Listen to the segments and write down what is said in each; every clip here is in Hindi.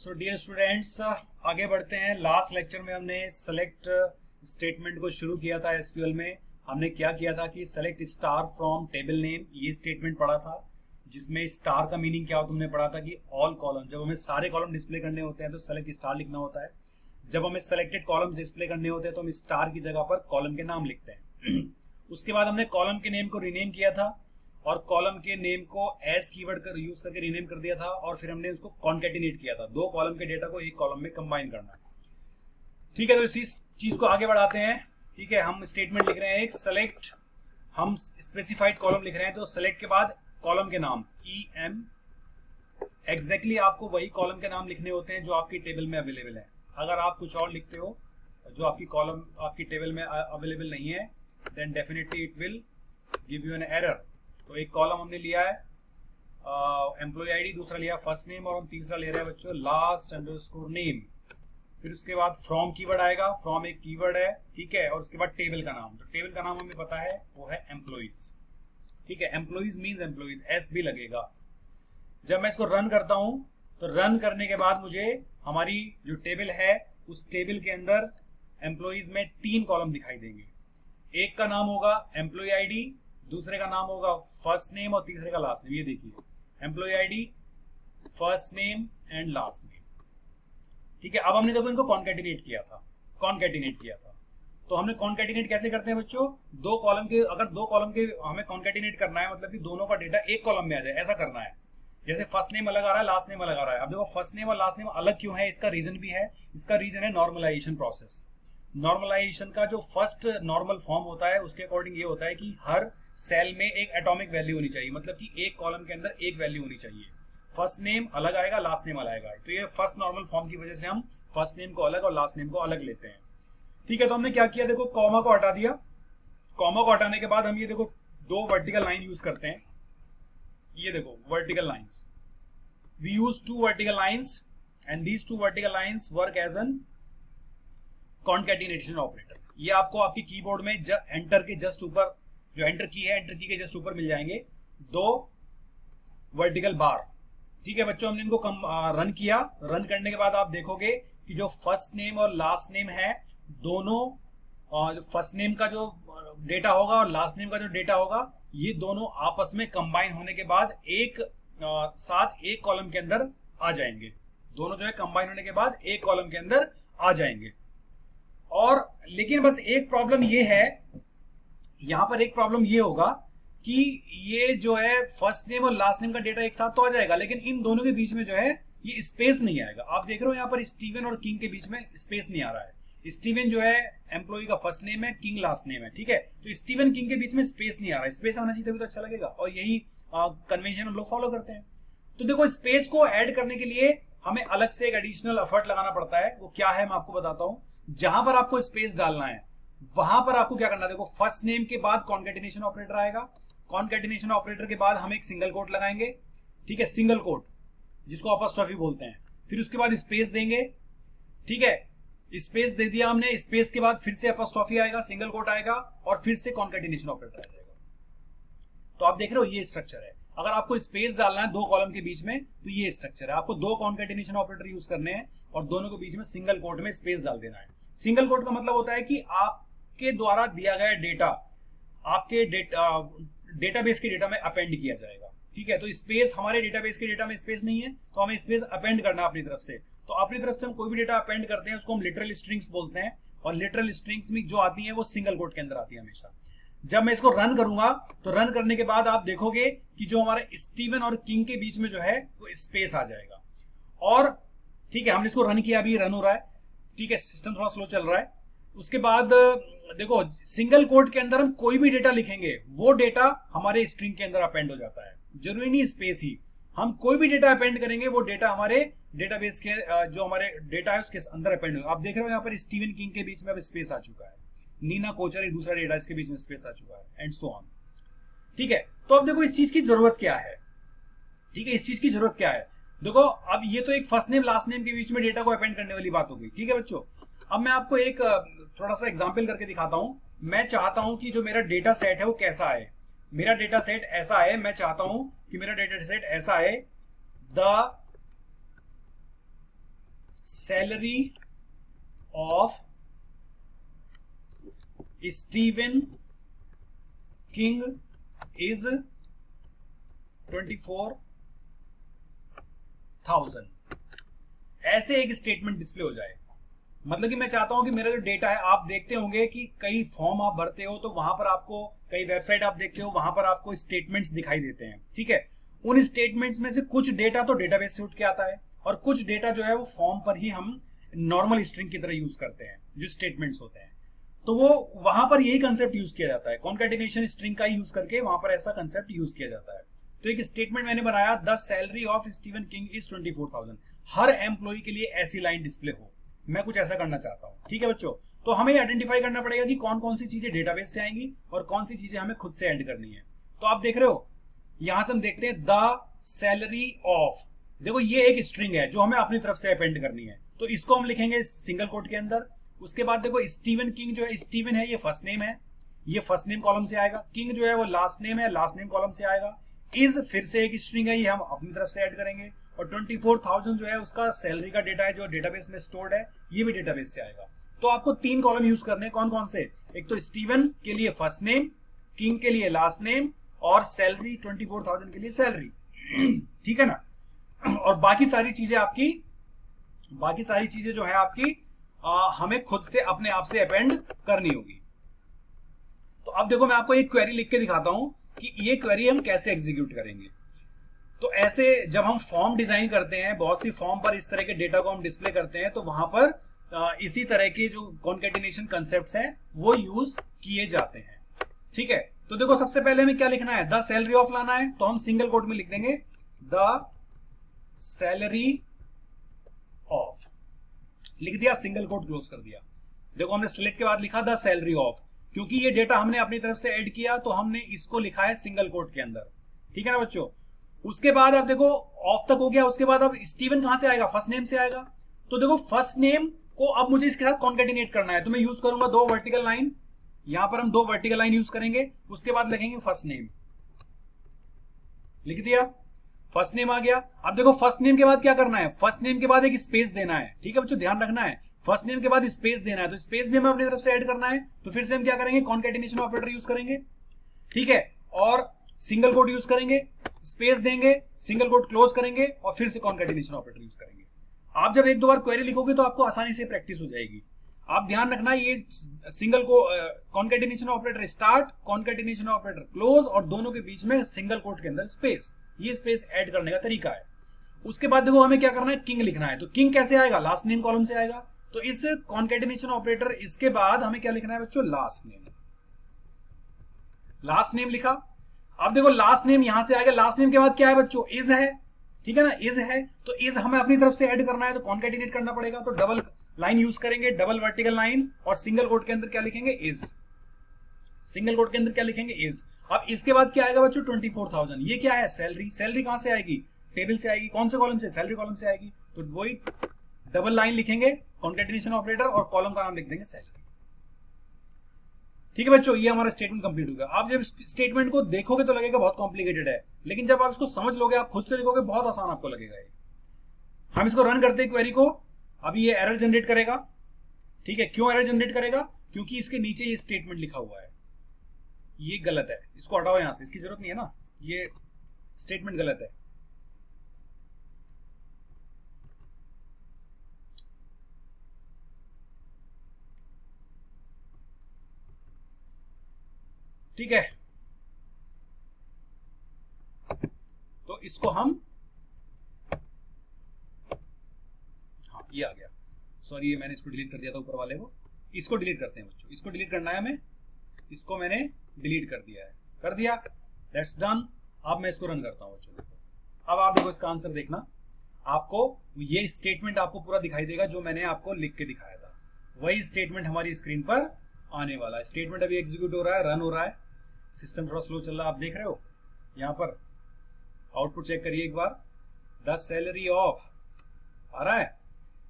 सो डियर स्टूडेंट्स, आगे बढ़ते हैं। लास्ट लेक्चर में हमने सेलेक्ट स्टेटमेंट को शुरू किया था। एसक्यूएल में हमने क्या किया था कि select star from table name, ये स्टेटमेंट पढ़ा था, जिसमें स्टार का मीनिंग क्या हो तुमने पढ़ा था कि ऑल कॉलम, जब हमें सारे कॉलम डिस्प्ले करने होते हैं तो सेलेक्ट स्टार लिखना होता है। जब हमें सेलेक्टेड कॉलम डिस्प्ले करने होते हैं तो हम स्टार की जगह पर कॉलम के नाम लिखते हैं। उसके बाद हमने कॉलम के नेम को रीनेम किया था और कॉलम के नेम को एज कीवर्ड कर यूज करके रीनेम कर दिया था, और फिर हमने उसको कॉन्केटिनेट किया था, दो कॉलम के डेटा को एक कॉलम में कंबाइन करना। ठीक है, तो इसी चीज को आगे बढ़ाते हैं। ठीक है, हम स्टेटमेंट लिख रहे हैं एक सेलेक्ट, हम स्पेसिफाइड कॉलम लिख रहे हैं, तो सेलेक्ट के बाद कॉलम के नाम EM, एग्जैक्टली आपको वही कॉलम के नाम लिखने होते हैं जो आपकी टेबल में अवेलेबल है। अगर आप कुछ और लिखते हो जो आपकी कॉलम आपकी टेबल में अवेलेबल नहीं है, then definitely it will give you an error. तो एक कॉलम हमने लिया है एम्प्लॉय आईडी, दूसरा लिया फर्स्ट नेम, और हम तीसरा ले रहे हैं बच्चों लास्ट अंडरस्कोर नेम। फिर उसके बाद फ्रॉम कीवर्ड आएगा, फ्रॉम एक कीवर्ड है, ठीक है, और उसके बाद टेबल का नाम। तो टेबल का नाम हमें पता है वो है एम्प्लॉइज। ठीक है, एम्प्लॉइज मींस एम्प्लॉइज, एस भी लगेगा। जब मैं इसको रन करता हूं तो रन करने के बाद मुझे हमारी जो टेबल है उस टेबल के अंदर एम्प्लॉइज में 3 कॉलम दिखाई देंगे। एक का नाम होगा एम्प्लॉय आईडी, दूसरे का नाम होगा फर्स्ट नेम, और तीसरे का लास्ट नेम। ये देखिए employee ID, first name and last name. ठीक है, अब हमने देखो इनको कॉन्केटिनेट किया था। तो हमने कॉन्केटिनेट कैसे करते हैं बच्चों? दो कॉलम के, अगर दो कॉलम के हमें कॉन्केटिनेट करना है, मतलब कि दोनों का डेटा एक कॉलम में आ जाए, ऐसा करना है। जैसे फर्स्ट नेम अलग आ रहा है, लास्ट नेम अलग आ रहा है। अब देखो फर्स्ट नेम और लास्ट नेम अलग क्यों है, इसका रीजन भी है। इसका रीजन है नॉर्मलाइजेशन प्रोसेस। नॉर्मलाइजेशन का जो फर्स्ट नॉर्मल फॉर्म होता है उसके अकॉर्डिंग ये होता है कि हर सेल में एक एटॉमिक वैल्यू होनी चाहिए, मतलब कि एक कॉलम के अंदर एक वैल्यू होनी चाहिए। फर्स्ट नेम अलग आएगा, लास्ट नेम अलग आएगा। तो ये फर्स्ट नॉर्मल फॉर्म की वजह से हम फर्स्ट नेम को अलग और लास्ट नेम को अलग लेते हैं। ठीक है, तो हमने क्या किया, देखो कॉमा को हटा दिया। कॉमा को हटाने के बाद हम ये देखो दो वर्टिकल लाइन यूज करते हैं। ये देखो vertical lines, we use 2 vertical lines and these 2 vertical lines work as an concatenation operator. ये आपको आपकी कीबोर्ड में एंटर के जस्ट ऊपर, जो एंटर की है, एंटर की के जस्ट ऊपर मिल जाएंगे 2 वर्टिकल बार। ठीक है बच्चों, हमने इनको रन किया। रन करने के बाद आप देखोगे कि जो फर्स्ट नेम और लास्ट नेम है दोनों, फर्स्ट नेम का जो डेटा होगा और लास्ट नेम का जो डेटा होगा, ये दोनों आपस में कंबाइन होने के बाद एक साथ एक कॉलम के अंदर आ जाएंगे। दोनों जो है कंबाइन होने के बाद एक कॉलम के अंदर आ जाएंगे। और लेकिन बस एक प्रॉब्लम ये है, यहां पर एक प्रॉब्लम ये होगा कि ये जो है फर्स्ट नेम और लास्ट नेम का डेटा एक साथ तो आ जाएगा, लेकिन इन दोनों के बीच में जो है ये स्पेस नहीं आएगा। आप देख रहे हो यहाँ पर स्टीवन और किंग के बीच में स्पेस नहीं आ रहा है। स्टीवन जो है एम्प्लॉय का फर्स्ट नेम है, किंग लास्ट नेम है। ठीक है, तो स्टीवन किंग के बीच में स्पेस नहीं आ रहा है। स्पेस आना चाहिए तभी तो अच्छा लगेगा, और यही कन्वेंशन हम लोग फॉलो करते हैं। तो देखो स्पेस को ऐड करने के लिए हमें अलग से एक एडिशनल एफर्ट लगाना पड़ता है। वो क्या है मैं आपको बताता हूं। जहां पर आपको स्पेस डालना है वहां पर आपको क्या करना है, देखो फर्स्ट नेम के बाद कॉन्केटिनेशन ऑपरेटर आएगा। कॉन्केटिनेशन ऑपरेटर के बाद हम एक सिंगल कोट लगाएंगे। ठीक है, सिंगल कोट जिसको अपॉस्ट्रोफी बोलते हैं। फिर उसके बाद स्पेस देंगे। ठीक है, स्पेस दे दिया हमने, स्पेस के बाद फिर से अपॉस्ट्रोफी आएगा, सिंगल कोट आएगा, और फिर से कॉन्केटिनेशन ऑपरेटर आ जाएगा। तो आप देख रहे हो ये स्ट्रक्चर है। अगर आपको स्पेस डालना है दो कॉलम के बीच में तो ये स्ट्रक्चर है। आपको 2 कॉन्केटिनेशन ऑपरेटर यूज करने हैं और दोनों के बीच में सिंगल कोट में स्पेस डाल देना है। सिंगल कोट का मतलब होता है कि आपके द्वारा दिया गया डेटा आपके डेटाबेस के डेटा में अपेंड किया जाएगा। ठीक है, तो स्पेस हमारे डेटाबेस के डेटा में स्पेस नहीं है, तो हमें स्पेस अपेंड करना है अपनी तरफ से। तो अपनी तरफ से हम कोई भी डेटा अपेंड करते हैं उसको हम लिटरल स्ट्रिंग्स बोलते हैं, और लिटरल स्ट्रिंग्स में जो आती है वो सिंगल कोट के अंदर आती है हमेशा। जब मैं इसको रन करूंगा तो रन करने के बाद आप देखोगे कि जो हमारे स्टीवन और किंग के बीच में जो है वो स्पेस आ जाएगा। और ठीक है, हमने इसको रन किया, अभी रन हो रहा है। ठीक है, सिस्टम थोड़ा स्लो चल रहा है। उसके बाद देखो सिंगल कोट के अंदर हम कोई भी डेटा लिखेंगे वो डेटा हमारे स्ट्रिंग के अंदर अपेंड हो जाता है। जरूरी नहीं स्पेस ही, हम कोई भी डेटा अपेंड करेंगे वो डेटा हमारे डेटाबेस के जो हमारे डेटा है उसके अंदर अपेंड होगा। आप देख रहे हो यहाँ पर स्टीवन किंग के बीच में अब स्पेस आ चुका है, नीना कोचर एक दूसरा डेटा इसके बीच में स्पेस आ चुका है, एंड सो ऑन। ठीक है, तो अब देखो इस चीज की जरूरत क्या है। ठीक है, इस चीज की जरूरत क्या है, देखो अब ये तो एक फर्स्ट नेम लास्ट नेम के बीच में डेटा को अपेंड करने वाली बात हो गई। ठीक है बच्चों, अब मैं आपको एक थोड़ा सा एग्जांपल करके दिखाता हूं। मैं चाहता हूं कि जो मेरा डेटा सेट है वो कैसा है। मेरा डेटा सेट ऐसा है, मैं चाहता हूं कि मेरा डेटा सेट ऐसा है। The salary of Steven King is 24,000, ऐसे एक स्टेटमेंट डिस्प्ले हो जाए। मतलब कि मैं चाहता हूं कि मेरा जो डेटा है, आप देखते होंगे कि कई फॉर्म आप भरते हो तो वहां पर आपको, कई वेबसाइट आप देखते हो वहां पर आपको स्टेटमेंट्स दिखाई देते हैं, ठीक है। उन स्टेटमेंट्स में से कुछ डेटा तो डेटाबेस से उठ के आता है और कुछ डेटा जो है वो फॉर्म पर ही हम नॉर्मल स्ट्रिंग की तरह यूज करते हैं, जो स्टेटमेंट्स होते हैं। तो वो वहां पर यही कंसेप्ट यूज किया जाता है, कॉन्कैटिनेशन स्ट्रिंग का यूज करके वहां पर ऐसा कंसेप्ट यूज किया जाता है। तो एक स्टेटमेंट मैंने बनाया, the salary of Steven King is 24,000। हर एम्प्लॉय के लिए ऐसी लाइन डिस्प्ले हो, मैं कुछ ऐसा करना चाहता हूं, ठीक है बच्चों। तो हमें आइडेंटिफाई करना पड़ेगा कि कौन कौन सी चीजें डेटाबेस से आएंगी और कौन सी चीजें हमें खुद से ऐड करनी है। तो आप देख रहे हो, यहां से हम देखते हैं द सैलरी ऑफ, देखो ये एक स्ट्रिंग है जो हमें अपनी तरफ से अपेंड करनी है, तो इसको हम लिखेंगे सिंगल कोट के अंदर। उसके बाद देखो स्टीवन किंग जो है, स्टीवन है ये फर्स्ट नेम है, ये फर्स्ट नेम कॉलम से आएगा। किंग जो है वो लास्ट नेम है, लास्ट नेम कॉलम से आएगा। इज फिर से एक स्ट्रिंग है, ये हम अपनी तरफ से ऐड करेंगे। और 24,000 जो है उसका सैलरी का डेटा है जो डेटाबेस में स्टोर्ड है, ये भी डेटाबेस से आएगा। तो आपको 3 कॉलम यूज करने हैं, कौन कौन से? एक तो स्टीवन के लिए फर्स्ट नेम, किंग के लिए लास्ट नेम और सैलरी 24,000 के लिए सैलरी, ठीक है ना। और बाकी सारी चीजें जो है आपकी हमें खुद से अपने आप से अपेंड करनी होगी। तो अब देखो मैं आपको एक क्वेरी लिख के दिखाता हूं कि ये क्वेरी हम कैसे एग्जीक्यूट करेंगे। तो ऐसे जब हम फॉर्म डिजाइन करते हैं, बहुत सी फॉर्म पर इस तरह के डेटा को हम डिस्प्ले करते हैं, तो वहां पर इसी तरह के जो कॉन्कैटिनेशन कंसेप्ट्स हैं वो यूज किए जाते हैं, ठीक है। तो देखो सबसे पहले हमें क्या लिखना है, द सैलरी ऑफ लाना है, तो हम सिंगल कोट में लिख देंगे द सैलरी ऑफ, लिख दिया, सिंगल कोट क्लोज कर दिया। देखो हमने सिलेक्ट के बाद लिखा द सैलरी ऑफ, क्योंकि ये डेटा हमने अपनी तरफ से ऐड किया तो हमने इसको लिखा है सिंगल कोट के अंदर, ठीक है ना बच्चों। उसके बाद आप देखो ऑफ तक हो गया, उसके बाद अब स्टीवन कहां से आएगा, फर्स्ट नेम से आएगा। तो देखो फर्स्ट नेम को अब मुझे इसके साथ कॉन्कैटिनेट करना है, तो मैं यूज करूंगा 2 वर्टिकल लाइन, यहां पर हम 2 वर्टिकल लाइन यूज करेंगे। उसके बाद लिखेंगे फर्स्ट नेम, लिख दिया, फर्स्ट नेम आ गया। अब देखो फर्स्ट नेम के बाद क्या करना है, फर्स्ट नेम के बाद एक स्पेस देना है, ठीक है बच्चों, ध्यान रखना है, फर्स्ट नेम के बाद स्पेस देना है, तो स्पेस भी हमें अपनी तरफ से ऐड करना है। तो फिर से हम क्या करेंगे, कॉन्कैटिनेशन ऑपरेटर यूज करेंगे, ठीक है, और सिंगल कोट यूज करेंगे, स्पेस देंगे, सिंगल कोट क्लोज करेंगे और फिर से कॉन्कैटिनेशन ऑपरेटर यूज करेंगे। आप जब 1-2 बार क्वेरी लिखोगे तो आपको आसानी से प्रैक्टिस हो जाएगी। आप ध्यान रखना, ये सिंगल को concatenation operator start, concatenation operator close और दोनों के बीच में सिंगल कोट के अंदर स्पेस, ये स्पेस ऐड करने का तरीका है। उसके बाद देखो हमें क्या करना है, किंग लिखना है, तो किंग कैसे आएगा, लास्ट नेम कॉलम से आएगा। तो इस कॉन्कैटिनेशन ऑपरेटर, इसके बाद हमें क्या लिखना है बच्चों, लास्ट नेम, लास्ट नेम लिखा। अब देखो लास्ट नेम यहां से आएगा, लास्ट नेम के बाद क्या है बच्चों, इज है, ठीक है ना, इज है, तो इज हमें अपनी तरफ से ऐड करना है, तो कॉन्कैटिनेट करना पड़ेगा। तो डबल लाइन यूज करेंगे, डबल वर्टिकल लाइन, और सिंगल कोट के अंदर क्या लिखेंगे, इज, सिंगल कोट के अंदर क्या लिखेंगे, इज। अब इसके बाद क्या आएगा बच्चों, 24,000, ये क्या है, सैलरी, सैलरी कहां से आएगी, टेबल से आएगी, कौन से कॉलम से, सैलरी कॉलम से आएगी, तो वही डबल लाइन लिखेंगे, कॉन्कैटिनेशन ऑपरेटर और कॉलम का नाम लिख देंगे सैलरी, ठीक है बच्चों। ये हमारा स्टेटमेंट कंप्लीट होगा। आप जब स्टेटमेंट को देखोगे तो लगेगा बहुत कॉम्प्लिकेटेड है, लेकिन जब आप इसको समझ लोगे, आप खुद से लिखोगे, बहुत आसान आपको लगेगा ये। हम इसको रन करते हैं क्वेरी को, अभी ये एरर जनरेट करेगा, ठीक है। क्यों एरर जनरेट करेगा, क्योंकि इसके नीचे ये स्टेटमेंट लिखा हुआ है, ये गलत है, इसको हटाओ यहां से, इसकी जरूरत नहीं है ना, ये स्टेटमेंट गलत है। ठीक है, तो इसको हम, हाँ ये आ गया, सॉरी ये मैंने इसको डिलीट कर दिया था ऊपर वाले को, इसको डिलीट करते हैं बच्चों, इसको डिलीट करना है हमें, इसको मैंने डिलीट कर दिया है, कर दिया, दैट्स डन। अब मैं इसको रन करता हूं बच्चों, देखो अब आप देखो इसका आंसर देखना, आपको ये स्टेटमेंट आपको पूरा दिखाई देगा जो मैंने आपको लिख के दिखाया था, वही स्टेटमेंट हमारी स्क्रीन पर आने वाला है। स्टेटमेंट अभी एग्जीक्यूट हो रहा है, रन हो रहा है, सिस्टम थोड़ा स्लो चल रहा है, आप देख रहे हो यहां पर, आउटपुट चेक करिए एक बार, द सैलरी ऑफ आ रहा है,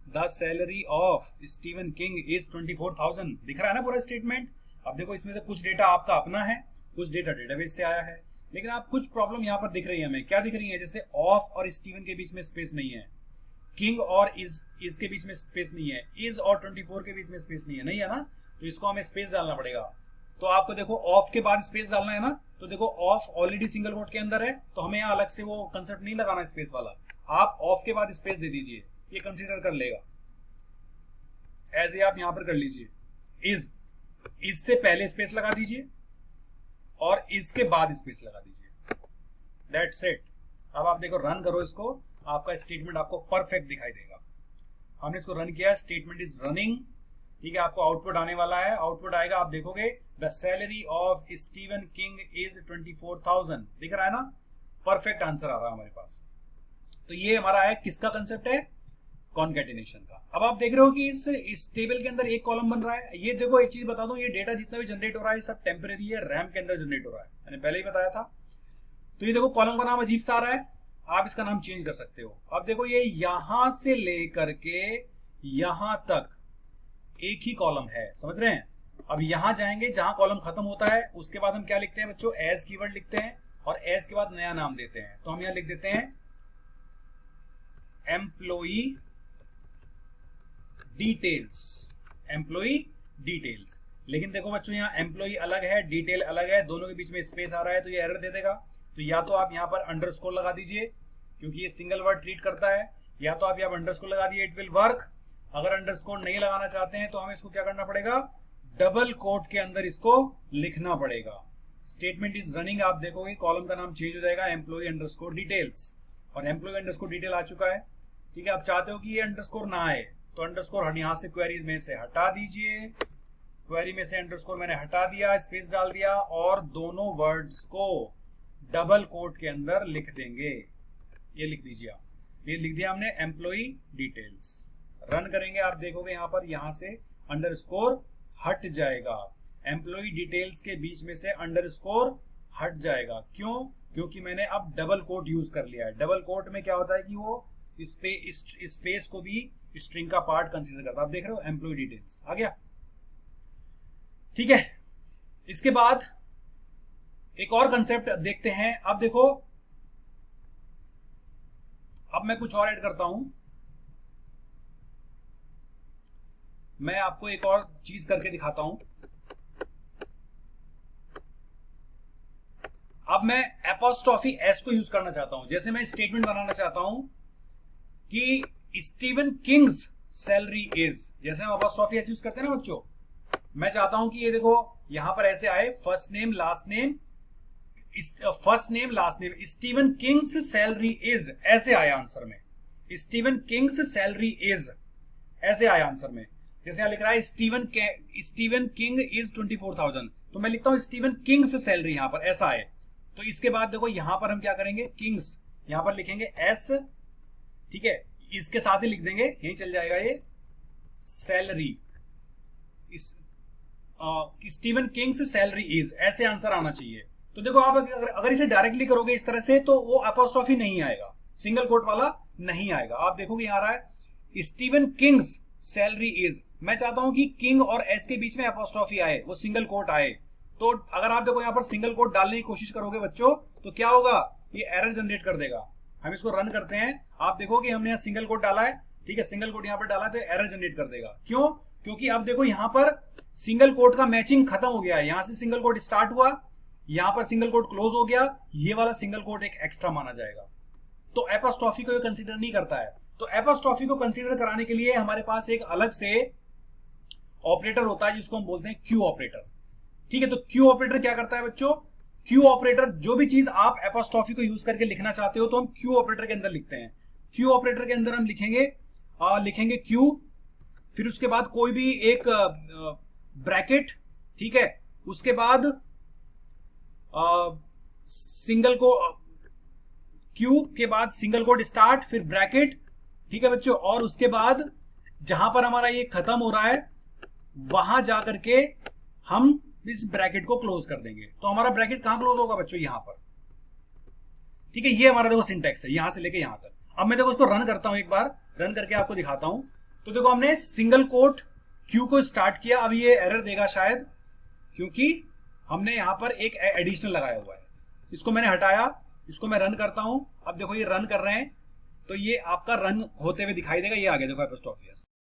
the salary of Steven King is 24,000, दिख रहा है ना पूरा स्टेटमेंट। अब देखो इसमें से कुछ डेटा आपका अपना है, कुछ डेटा डेटाबेस से आया है, लेकिन आप कुछ प्रॉब्लम यहां पर दिख रही है हमें, क्या दिख रही है, जैसे ऑफ और स्टीवन के बीच में स्पेस नहीं है, किंग और इज के बीच में स्पेस नहीं है, इज और 24 के बीच में स्पेस नहीं है, नहीं है ना, तो इसको हमें स्पेस डालना पड़ेगा। तो आपको देखो ऑफ के बाद स्पेस डालना है ना, तो देखो ऑफ ऑलरेडी सिंगल कोट के अंदर है, तो हमें यहाँ अलग से वो कंसेप्ट नहीं लगाना स्पेस वाला, आप ऑफ के बाद स्पेस दे दीजिए, ये कंसीडर कर लेगा, एज ए आप यहां पर कर लीजिए। इज से पहले स्पेस लगा दीजिए और इसके बाद स्पेस लगा दीजिए, दैट्स इट। अब आप देखो रन करो इसको, आपका स्टेटमेंट आपको परफेक्ट दिखाई देगा। हमने इसको रन किया, स्टेटमेंट इज रनिंग, ठीक है, आपको आउटपुट आने वाला है, आउटपुट आएगा, आप देखोगे the salary of Steven King is 24,000, दिख रहा है ना, परफेक्ट आंसर आ रहा है हमारे पास। तो ये हमारा है किसका कंसेप्ट है, कॉन्कैटिनेशन का। अब आप देख रहे हो कि इस टेबल के अंदर एक कॉलम बन रहा है, ये देखो एक चीज बता दूं, ये डेटा जितना भी जनरेट हो रहा है सब टेम्परेरी है, रैम के अंदर जनरेट हो रहा है, मैंने पहले ही बताया था। तो ये देखो कॉलम का नाम अजीब सा आ रहा है, आप इसका नाम चेंज कर सकते हो। अब देखो ये यहां से लेकर के यहां तक एक ही कॉलम है, समझ रहे हैं। अब यहां जाएंगे जहां कॉलम खत्म होता है, उसके बाद हम क्या लिखते हैं बच्चों, एज कीवर्ड लिखते हैं और एज के बाद नया नाम देते हैं। तो हम यहां लिख देते हैं एम्प्लॉई डिटेल्स, एम्प्लॉई डिटेल्स। लेकिन देखो बच्चों यहाँ एम्प्लॉई अलग है, डिटेल अलग है, दोनों के बीच में स्पेस आ रहा है, तो ये एरर दे देगा। तो या तो आप यहाँ पर अंडरस्कोर लगा दीजिए क्योंकि ये सिंगल वर्ड ट्रीट करता है, या तो आप यहाँ अंडरस्कोर लगा दिए, इट विल वर्क। अगर अंडरस्कोर नहीं लगाना चाहते हैं तो हमें इसको क्या करना पड़ेगा, डबल कोट के अंदर इसको लिखना पड़ेगा। स्टेटमेंट इज रनिंग, आप देखोगे कॉलम का नाम चेंज हो जाएगा, एम्प्लॉई अंडरस्कोर डिटेल्स, और एम्प्लॉई अंडरस्कोर डिटेल आ चुका है, ठीक है। आप चाहते हो कि ये अंडरस्कोर ना आए तो अंडरस्कोर यहां से क्वेरी में से हटा दीजिए, क्वेरी में से अंडरस्कोर मैंने हटा दिया, स्पेस डाल दिया और दोनों वर्ड्स को डबल कोट के अंदर लिख देंगे। ये लिख दीजिए आप, ये लिख दिया हमने एम्प्लॉई डिटेल्स। रन करेंगे, आप देखोगे यहां पर यहां से अंडरस्कोर हट जाएगा, एम्प्लॉई डिटेल्स के बीच में से अंडरस्कोर हट जाएगा। क्यों? क्योंकि मैंने अब डबल कोट यूज कर लिया है। डबल कोट में क्या होता है कि वो स्पेस को भी स्ट्रिंग का पार्ट कंसीडर करता है। आप देख रहे हो एम्प्लॉय डिटेल्स आ गया, ठीक है। इसके बाद एक और कंसेप्ट देखते हैं। अब देखो, अब मैं कुछ और ऐड करता हूं, मैं आपको एक और चीज करके दिखाता हूं। अब मैं एपोस्ट्रोफी एस को यूज करना चाहता हूं। जैसे मैं स्टेटमेंट बनाना चाहता हूं कि स्टीवन किंग्स सैलरी इज, जैसे हम एपोस्ट्रोफी एस यूज करते हैं ना बच्चों, मैं चाहता हूं कि ये देखो यहां पर ऐसे आए, first name last name, first name last name, Steven Kings salary is, ऐसे आया आंसर में, स्टीवन किंग्स सैलरी इज ऐसे आया आंसर में। जैसे यहां लिख रहा है स्टीवन किंग इज 24,000, तो मैं लिखता हूं स्टीवन किंग्स सैलरी, यहां पर ऐसा आए। तो इसके बाद देखो यहां पर हम क्या करेंगे, किंग्स यहां पर लिखेंगे एस, ठीक है, इसके साथ ही लिख देंगे, यही चल जाएगा ये salary, Steven Kings salary is, ऐसे आंसर आना चाहिए। तो देखो आप अगर इसे डायरेक्टली करोगे इस तरह से तो वो अपोस्ट्रोफी नहीं आएगा, सिंगल कोट वाला नहीं आएगा। आप देखोगे यहां आ रहा है स्टीवन किंग्स सैलरी इज, मैं चाहता हूं कि किंग और एस के बीच में अपोस्ट्रोफी आए, वो सिंगल कोट आए। तो अगर आप देखो यहां पर सिंगल कोट डालने की कोशिश करोगे बच्चों तो क्या होगा, ये एरर जनरेट कर देगा। हम इसको रन करते हैं, आप देखोगे हमने यहां सिंगल कोट डाला है, ठीक है, सिंगल कोट यहां पर डाला है तो एरर जनरेट कर देगा। क्यों? क्योंकि अब देखो यहां पर सिंगल कोट का मैचिंग खत्म हो गया है, यहां से सिंगल कोट स्टार्ट हुआ, यहां पर सिंगल कोट क्लोज हो गया, ये वाला सिंगल कोट एक एक्स्ट्रा माना जाएगा। तो एपोस्ट्रोफी को ये कंसीडर नहीं करता है। तो एपोस्ट्रोफी को कंसीडर कराने के लिए हमारे पास एक अलग से ऑपरेटर होता है जिसको हम बोलते हैं क्यू ऑपरेटर, ठीक है। तो क्यू ऑपरेटर क्या करता है बच्चों, क्यू ऑपरेटर जो भी चीज आप एपोस्ट्रोफी को यूज करके लिखना चाहते हो तो हम क्यू ऑपरेटर के अंदर लिखते हैं। क्यू ऑपरेटर के अंदर हम लिखेंगे क्यू, फिर उसके बाद कोई भी एक ब्रैकेट, ठीक है, उसके बाद सिंगल को क्यू के बाद सिंगल कोट स्टार्ट, फिर ब्रैकेट, ठीक है बच्चों, और उसके बाद जहां पर हमारा ये खत्म हो रहा है वहां जाकर के हम इस ब्रैकेट को क्लोज कर देंगे। तो हमारा ब्रैकेट कहां क्लोज होगा बच्चों, यहां पर, ठीक है। ये हमारा देखो सिंटैक्स है यहां से लेके यहां तक। अब मैं देखो इसको रन करता हूं, एक बार रन करके आपको दिखाता हूं। तो देखो हमने सिंगल कोट क्यू को स्टार्ट किया, अब ये एरर देगा शायद क्योंकि हमने यहां पर एक एडिशनल लगाया हुआ है। इसको मैंने हटाया, इसको मैं रन करता हूं। अब देखो ये रन कर रहे हैं, तो ये आपका रन होते हुए दिखाई देगा, ये आ गया देखो एपोस्ट्रोफी एस।